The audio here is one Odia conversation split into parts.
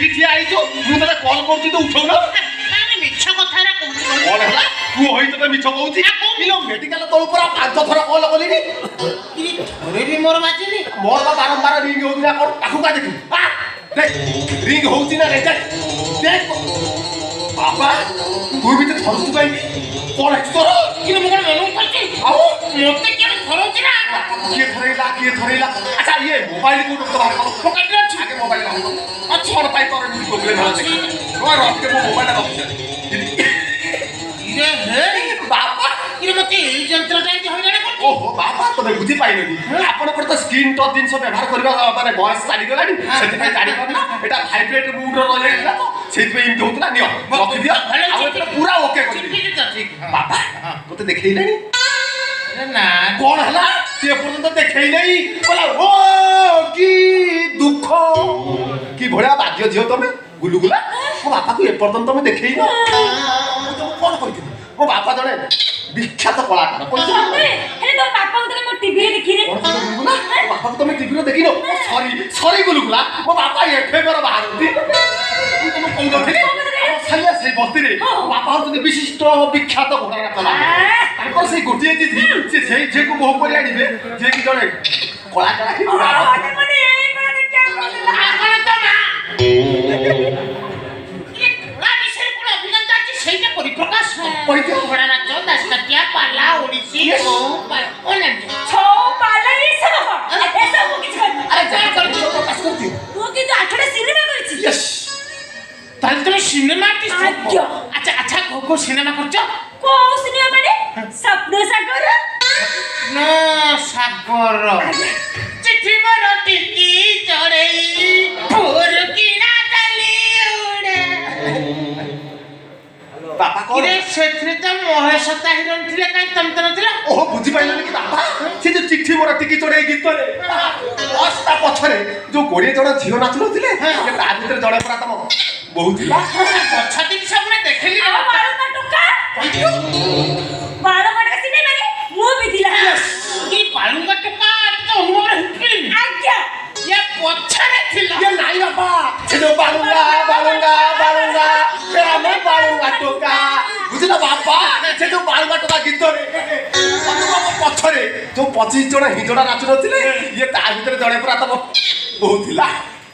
ଏଇଠି ଠିଆ ହେଇଛୁ ମୁଁ ତତେ କଲ୍ କରୁଛି ତୁ ଉଠଉନ ମିଛ କଥାରା କହୁଛୁ କଣ ହେଲା ତୁ ହୋଇ ତତେ ମିଛ କହୁଛି କିଲୋ ମେଡିକାଲ ତଳୁ ପୁରା 5 ଥର କଲ୍ କଲିଣି ଥରେ ବି ମୋର ବାଜିନି ମୋର ବା ବାରମ୍ବାର ରିଙ୍ଗ ହଉଛି ନା କଣ ତାକୁ କା ଦେଖିବୁ ଦେଖ ରିଙ୍ଗ ହଉଛି ନା ନାଇଁ ଦେଖ ବାବା ତୁ ବି ତ ଥରୁଛୁ କାହିଁକି କଣ ହେଇଛି ତୋର କିନ୍ତୁ ମୁଁ କଣ ମନକୁ କରିଛି ଆଉ ମତେ କିଏ ଥରଉଛି ନା କିଏ ଧରେଇଲା ଆଚ୍ଛା ଇଏ ମୋବାଇଲ କୋଉଠୁ ତ ବାହାର କର ପକେଟରେ ଅଛି ଆଗେ ମୋବାଇଲ ବାହାର କର ଅଛି କଣ ପାଇଁ ତୋର ଏମିତି ପ୍ରୋବ୍ଲେମ ହେଲା ଦେଖ ତୋର ରଖିକେ ମୋ ମୋବାଇଲଟା ରଖିଛେ ଇରେ ହେ ବାବା ଇରେ ମତେ ଏଇ ଯନ୍ତ୍ରଟା ଏମିତି ହଇରାଣ କରୁଛି ଓହୋ ବାବା ତମେ ବୁଝିପାଇଲନି ଆପଣଙ୍କର ତ ସ୍କ୍ରିନ୍ ଟଚ୍ ଜିନିଷ ବ୍ୟବହାର କରିବା ମାନେ ବୟସ ଚାଲିଗଲାଣି ସେଥିପାଇଁ ଜାଣିପାରୁନ ଏଟା ଭାଇବ୍ରେଟ୍ ମୁଡ୍ର ରହିଯାଇଥିଲା ତ ସେଇଥିପାଇଁ ଏମିତି ହଉଥିଲା ନିଅ ରଖିଦିଅ ଆଉ ଏଥିରେ ପୁରା ଓକେ କରିଦିଅ ବାବା ତତେ ଦେଖେଇଲେଣି ନା କଣ ହେଲା ସେ ଏପର୍ଯ୍ୟନ୍ତ ଦେଖେଇଲେଣି କହିଲା ଓ କି ଦୁଃଖ କି ଭଳିଆ ବାଧ୍ୟ ଝିଅ ତମେ ଗୁଲୁଗୁଲା ମୋ ବାପାକୁ ଏପର୍ଯ୍ୟନ୍ତ ତମେ ଦେଖେଇନ ମୁଁ ତମକୁ କଣ କହିଥିଲି ମୋ ବାପା ଜଣେ ବିଖ୍ୟାତ କଳାକାର ବାପାକୁ ତମେ ଟିଭିରେ ଦେଖିନ ସରି ଗୁଲୁଗୁଲା ମୋ ବାପା ଏଫଏମର ବାହାରନ୍ତି ମୁଁ ତମକୁ କହୁନଥିଲି ସାଲିଆ ସେଇ ବସ୍ତିରେ ମୋ ବାପା ହଉଛନ୍ତି ବିଶିଷ୍ଟ ବିଖ୍ୟାତ ଘୋଡ଼ା କଳାକାର ତାଙ୍କର ସେଇ ଗୋଟିଏ ଦିଦି ସେ ସେଇ ଝିଅକୁ ବୋହୂ କରି ଆଣିବେ ଯିଏକି ଜଣେ କଳାକାର ସେଇଟା ପରିପ୍ରକାଶ ଘୋଡ଼ା ନାଚ ଦାସକାଠିଆ ପାଲା ଓଡ଼ିଶୀ ତାହେଲେ তুমি সিনেমা আচ্ছা আচ্ছা কো সিনেমা করছ স্বপ্ন সাগর না সাগর চিঠি মোর টিকি চড়েই ভোর কিনা চালি উড়ে বাপা কଣ ସେଥିରେ ତ ମହେଶତା ହିରୋଇନ ଥିଲେ କାଇଁ ତମେ ତ ନଥିଲ ଓହୋ ବୁଝିପାରିଲନି କି ବାପା ସେ ଯୋଉ ଚିଠି ମୋର ଟିକି ଚଢେଇ ଗୀତରେ ତା ପଛରେ ଯୋଉ 20 ଜଣ ଝିଅ ନାଚୁନଥିଲେ ତା ଭିତରେ ଜଣେ ପରା ତମ ବୋହୂ ଥିଲା ପଛ ଜିନିଷ ପୁରା ଦେଖିଲି ବାଳୁଙ୍ଗା ସିନେମାରେ ମୁଁ ବି ଥିଲା କି ବାଳୁଙ୍ଗା ଟୋକା ଟିକେ ଅନୁଭବ ହେଇଥିଲି ଆଜ୍ଞା ଇଏ ପଛରେ ଥିଲା ଇଏ ନାଇଁ ବାପା ସେ ଯୋଉ ବାଳୁଙ୍ଗା ଆମେ ବାଳୁଙ୍ଗା ଟୋକା ବୁଝିଲ ବାପା ସେ ଯୋଉ ବାଳୁଙ୍ଗା ଟୋକା ଗୀତରେ ପଛରେ ଯୋଉ 25 ଜଣ ହିଜଡା ନାଚୁନଥିଲେ ଇଏ ତା ଭିତରେ ଜଣେ ପରା ତମ ବୋହୂ ଥିଲା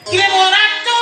କିରେ ମୋରା ତୁ